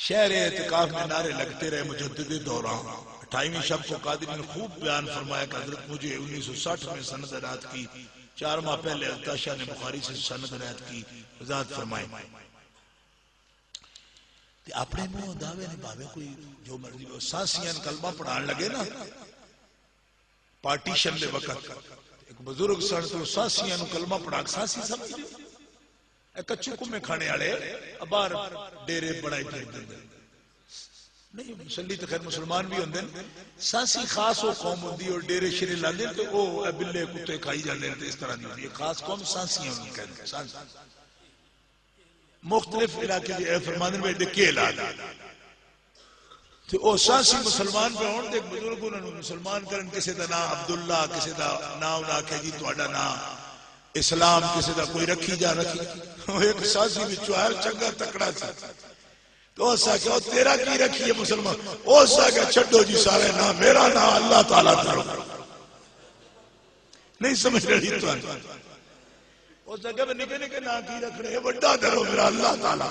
شہر اعتکاف میں نعرے لگتے رہے مجدد دوران 28ویں شب کو قادری نے خوب بیان فرمایا کہ حضرت مجھے 1960 میں سند عنایت کی، 4 ماہ پہلے حضرت شاہ نے بخاری سے سند عنایت کی، وضاحت فرمائی۔ اپنے منہ دعوے نے بھاوے کوئی جو مرضی ساسیاں کلمہ پڑھان لگے نا پارٹیشن دے وقت ایک بزرگ سن تو ساسیاں نو کلمہ پڑھا ساسی سمجھ اے کچو کمے کھانے والے ابار ڈیرے بڑائی پھر دے نہیں مسلی تو خیر مسلمان بھی ہوندے ساسی خاص وہ قوم ہوندی اور ڈیرے شرے لاندے تو او بلے کتے کھائی جاندے تے اس طرح دی ہوندی خاص قوم ساسیاں ہوندی کہندے ساسی مختلف علاقے دی اے فرماندے میں ڈکے لا تو او ساسی مسلمان پہ ہون دے بزرگ انہوں نے مسلمان کرن کسی دا نام عبداللہ کسی دا نام نہ کہ جی تہاڈا نام اسلام کسی دا کوئی رکھی جا رکھی ایک ساسی بھی چوہر چنگا تکڑا سی تو اس سے کہ تیرا کی رکھی ہے مسلمان اس سے کہ چھڈو جی سارے نام میرا نام اللہ تعالیٰ دھرو نہیں سمجھ رہی تو اس سے کہ نکے نکے نام کی رکھ رہے بڑا دھرو میرا اللہ تعالیٰ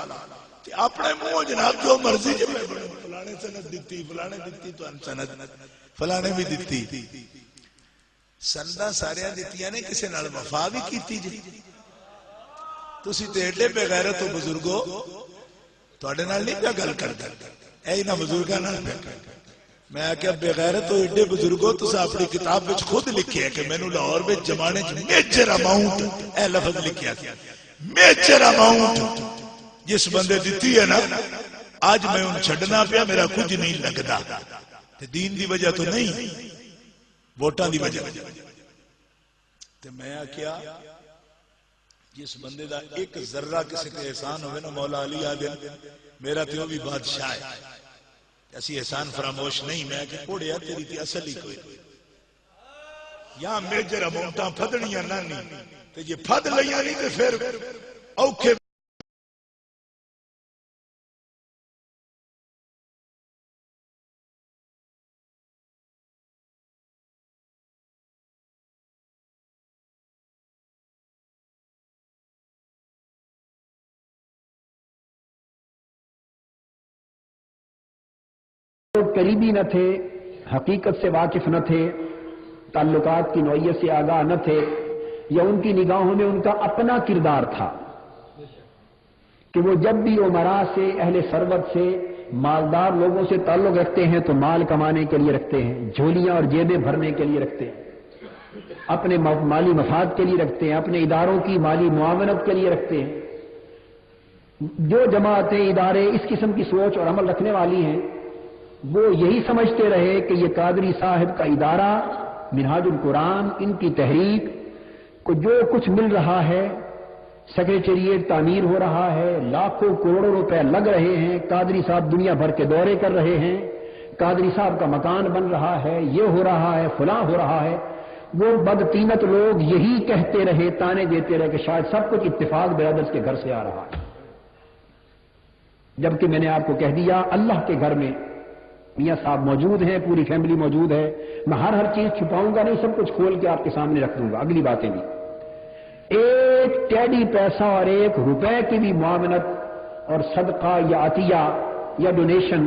اپنے منہ جناب جو مرضی جب میں بڑھوں فلانے سند دیتی فلانے دیتی تو سند فلانے بھی دیتی سندہ سارے دیتیاں نے کسے نال وفا بھی کیتی جی تسی تے ایڈے بے غیرت و بزرگو تو اڈے نال نہیں پیا گل کر اے نہ بزرگاں نال پیا میں آکھیا بے غیرت و ایڈے بزرگو تسا اپنی کتاب وچ خود لکھیا کہ مینوں لاہور وچ زمانے وچ میجر اماؤنٹ اے لفظ لکھیا تھا میجر اماؤنٹ جس بندے دیتی ہے نا آج میں ان چھڑنا پیا میرا کچھ نہیں لگدا دین دی وجہ تو نہیں ووٹاں دی وجہ تو میں کیا جس بندے دا ایک ذرہ کسی کے احسان ہوئے نا مولا علی آدم میرا تیوں بھی بادشاہ ہے ایسی احسان فراموش نہیں میں کہ پوڑیا تیری تی اصل ہی کوئی یہاں میجر امونٹاں پھدنیاں نانی تو یہ پھد لیاں نہیں تو پھر اوکھے قریبی نہ تھے حقیقت سے واقف نہ تھے تعلقات کی نوعیت سے آگاہ نہ تھے یا ان کی نگاہوں میں ان کا اپنا کردار تھا کہ وہ جب بھی عمراء سے اہل ثروت سے مالدار لوگوں سے تعلق رکھتے ہیں تو مال کمانے کے لیے رکھتے ہیں جھولیاں اور جیبیں بھرنے کے لیے رکھتے ہیں اپنے مالی مفاد کے لیے رکھتے ہیں اپنے اداروں کی مالی معاونت کے لیے رکھتے ہیں جو جماعتیں ادارے اس قسم کی سوچ اور عمل رکھنے والی ہیں وہ یہی سمجھتے رہے کہ یہ قادری صاحب کا ادارہ منہاج القرآن ان کی تحریک کو جو کچھ مل رہا ہے سیکریٹریٹ تعمیر ہو رہا ہے لاکھوں کروڑوں روپے لگ رہے ہیں قادری صاحب دنیا بھر کے دورے کر رہے ہیں قادری صاحب کا مکان بن رہا ہے یہ ہو رہا ہے فلاں ہو رہا ہے وہ بدقیمت لوگ یہی کہتے رہے تانے دیتے رہے کہ شاید سب کچھ اتفاق برادرز کے گھر سے آ رہا ہے جبکہ میں نے آپ کو کہہ دیا اللہ کے گھر میں میاں صاحب موجود ہیں پوری فیملی موجود ہے میں ہر چیز چھپاؤں گا نہیں سب کچھ کھول کے آپ کے سامنے رکھ دوں گا اگلی باتیں بھی ایک ٹیڈی پیسہ اور 1 روپے کی بھی معاونت اور صدقہ یا عطیہ یا ڈونیشن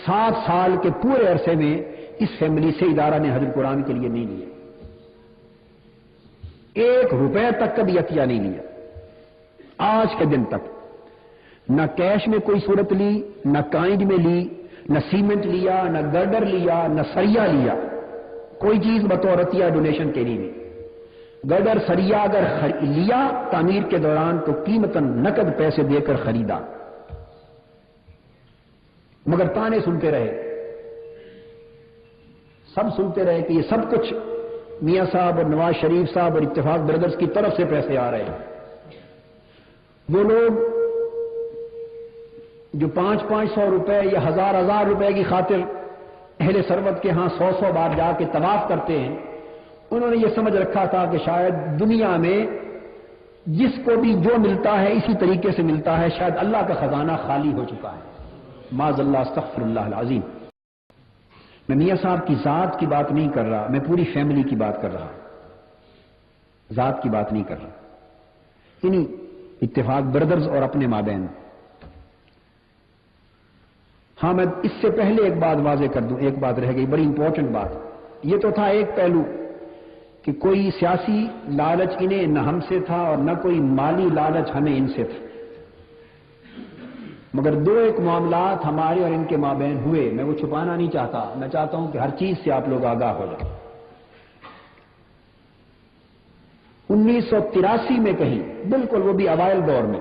7 سال کے پورے عرصے میں اس فیملی سے ادارہ نے حضرت قرآن کے لیے نہیں لیا 1 روپے تک کا بھی عطیہ نہیں لیا آج کے دن تک نہ کیش میں کوئی صورت لی نہ کائنڈ میں لی نہ سیمنٹ لیا نہ گرڈر لیا نہ سریا لیا کوئی چیز بطور عطیہ ڈونیشن کے لیے نہیں گرڈر سریا اگر لیا تعمیر کے دوران تو قیمتاً نقد پیسے دے کر خریدا مگر تانے سنتے رہے سب سنتے رہے کہ یہ سب کچھ میاں صاحب اور نواز شریف صاحب اور اتفاق بردرز کی طرف سے پیسے آ رہے ہیں وہ لوگ جو 500 روپے یا 1000 روپے کی خاطر اہل ثروت کے ہاں 100 بار جا کے طواف کرتے ہیں انہوں نے یہ سمجھ رکھا تھا کہ شاید دنیا میں جس کو بھی جو ملتا ہے اسی طریقے سے ملتا ہے شاید اللہ کا خزانہ خالی ہو چکا ہے معاذ اللہ استغفر اللہ العظیم میں میاں صاحب کی ذات کی بات نہیں کر رہا میں پوری فیملی کی بات کر رہا ذات کی بات نہیں کر رہا انہی اتفاق بردرز اور اپنے مابین ہاں میں اس سے پہلے ایک بات واضح کر دوں، ایک بات رہ گئی بڑی امپورٹنٹ بات. یہ تو تھا ایک پہلو کہ کوئی سیاسی لالچ انہیں نہ ہم سے تھا اور نہ کوئی مالی لالچ ہمیں ان سے تھا، مگر دو ایک معاملات ہمارے اور ان کے مابین ہوئے. میں وہ چھپانا نہیں چاہتا، میں چاہتا ہوں کہ ہر چیز سے آپ لوگ آگاہ ہو جائیں. 1983 میں کہیں بالکل وہ بھی اوائل دور میں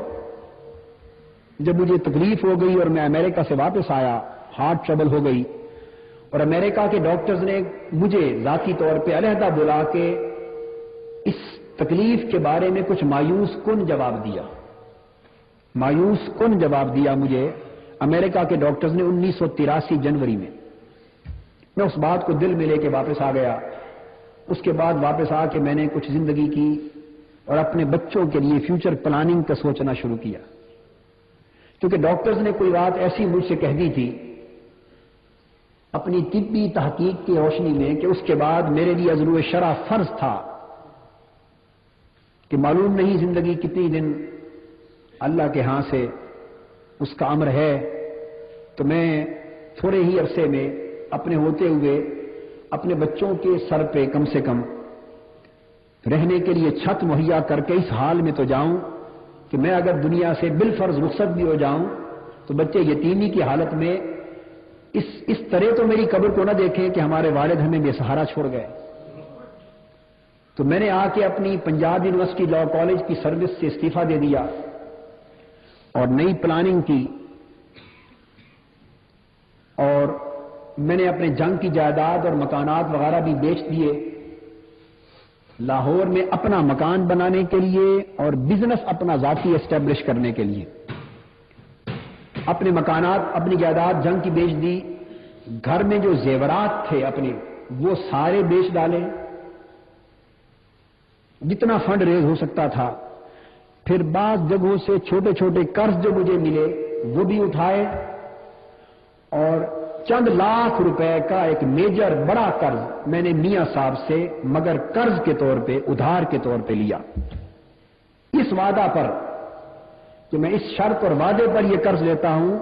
جب مجھے تکلیف ہو گئی اور میں امریکہ سے واپس آیا، ہارٹ ٹربل ہو گئی، اور امریکہ کے ڈاکٹرز نے مجھے ذاتی طور پہ علیحدہ بلا کے اس تکلیف کے بارے میں کچھ مایوس کن جواب دیا. مایوس کن جواب دیا مجھے امریکہ کے ڈاکٹرز نے 1983 جنوری میں. میں اس بات کو دل میں لے کے واپس آ گیا. اس کے بعد واپس آ کے میں نے کچھ زندگی کی اور اپنے بچوں کے لیے فیوچر پلاننگ کا سوچنا شروع کیا، کیونکہ ڈاکٹرز نے کوئی بات ایسی مجھ سے کہہ دی تھی اپنی طبی تحقیق کی روشنی میں کہ اس کے بعد میرے لیے عزلو شرع فرض تھا کہ معلوم نہیں زندگی کتنی دن اللہ کے ہاں سے اس کا امر ہے، تو میں تھوڑے ہی عرصے میں اپنے ہوتے ہوئے اپنے بچوں کے سر پہ کم سے کم رہنے کے لیے چھت مہیا کر کے اس حال میں تو جاؤں کہ میں اگر دنیا سے بالفرض رخصت بھی ہو جاؤں تو بچے یتیمی کی حالت میں اس طرح تو میری قبر کو نہ دیکھیں کہ ہمارے والد ہمیں بے سہارا چھوڑ گئے. تو میں نے آ کے اپنی پنجاب یونیورسٹی لاء کالج کی سروس سے استعفیٰ دے دیا اور نئی پلاننگ کی، اور میں نے اپنے جنگ کی جائیداد اور مکانات وغیرہ بھی بیچ دیے لاہور میں اپنا مکان بنانے کے لیے اور بزنس اپنا ذاتی اسٹیبلش کرنے کے لیے. اپنے مکانات اپنی جائیداد جنگ کی بیچ دی، گھر میں جو زیورات تھے اپنے وہ سارے بیچ ڈالے، جتنا فنڈ ریز ہو سکتا تھا. پھر بعض جگہوں سے چھوٹے چھوٹے قرض جو مجھے ملے وہ بھی اٹھائے، اور چند لاکھ روپے کا ایک میجر بڑا قرض میں نے میاں صاحب سے مگر قرض کے طور پہ، ادھار کے طور پہ لیا، اس وعدہ پر کہ میں اس شرط اور وعدے پر یہ قرض لیتا ہوں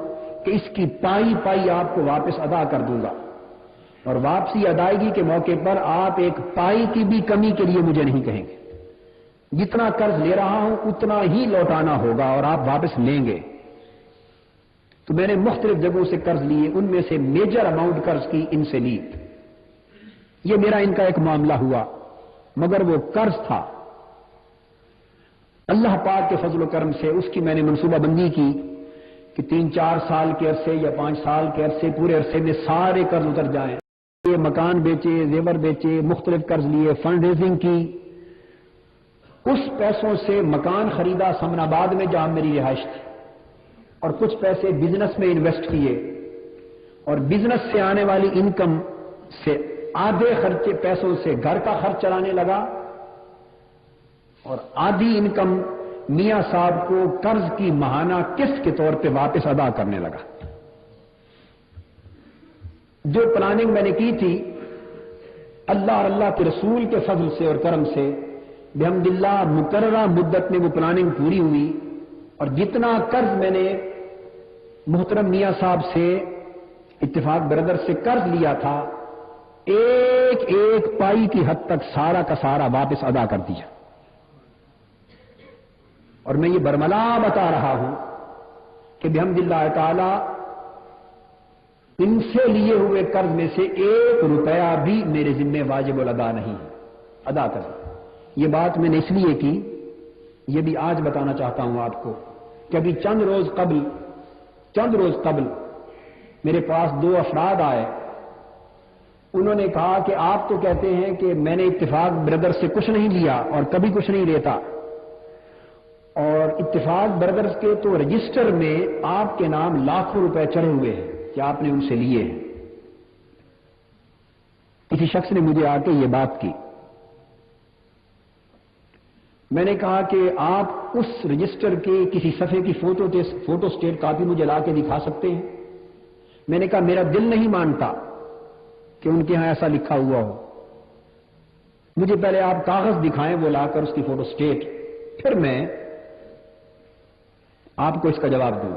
کہ اس کی پائی پائی آپ کو واپس ادا کر دوں گا، اور واپسی ادائیگی کے موقع پر آپ ایک پائی کی بھی کمی کے لیے مجھے نہیں کہیں گے. جتنا قرض لے رہا ہوں اتنا ہی لوٹانا ہوگا اور آپ واپس لیں گے. تو میں نے مختلف جگہوں سے قرض لیے، ان میں سے میجر اماؤنٹ قرض کی ان سے لی. یہ میرا ان کا ایک معاملہ ہوا، مگر وہ قرض تھا اللہ پاک کے فضل و کرم سے اس کی میں نے منصوبہ بندی کی کہ 3-4 سال کے عرصے یا 5 سال کے عرصے، پورے عرصے میں سارے قرض اتر جائیں. یہ مکان بیچے، زیور بیچے، مختلف قرض لیے، فنڈ ریزنگ کی. اس پیسوں سے مکان خریدا سمن آباد میں جہاں میری رہائش تھی، اور کچھ پیسے بزنس میں انویسٹ کیے، اور بزنس سے آنے والی انکم سے آدھے خرچے پیسوں سے گھر کا خرچ چلانے لگا، اور آدھی انکم میاں صاحب کو قرض کی ماہانہ قسط کے طور پہ واپس ادا کرنے لگا. جو پلاننگ میں نے کی تھی اللہ اور اللہ کے رسول کے فضل سے اور کرم سے بحمد اللہ مقررہ مدت میں وہ پلاننگ پوری ہوئی، اور جتنا قرض میں نے محترم میاں صاحب سے، اتفاق برادر سے قرض لیا تھا، ایک ایک پائی کی حد تک سارا کا سارا واپس ادا کر دیا. اور میں یہ برملا بتا رہا ہوں کہ بحمد اللہ تعالی ان سے لیے ہوئے قرض میں سے 1 روپیہ بھی میرے ذمہ واجب الادا نہیں ادا کر. یہ بات میں نے اس لیے کی، یہ بھی آج بتانا چاہتا ہوں آپ کو کہ ابھی چند روز قبل میرے پاس 2 افراد آئے. انہوں نے کہا کہ آپ تو کہتے ہیں کہ میں نے اتفاق بردر سے کچھ نہیں لیا اور کبھی کچھ نہیں لیتا، اور اتفاق بردرز کے تو رجسٹر میں آپ کے نام لاکھوں روپے چڑھے ہوئے ہیں کہ آپ نے ان سے لیے ہیں. کسی شخص نے مجھے آ کے یہ بات کی. میں نے کہا کہ آپ اس رجسٹر کے کسی صفحے کی فوٹو سٹیٹ کاپی مجھے لا کے دکھا سکتے ہیں؟ میں نے کہا میرا دل نہیں مانتا کہ ان کے ہاں ایسا لکھا ہوا ہو. مجھے پہلے آپ کاغذ دکھائیں وہ لا کر اس کی فوٹو سٹیٹ، پھر میں آپ کو اس کا جواب دوں.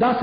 10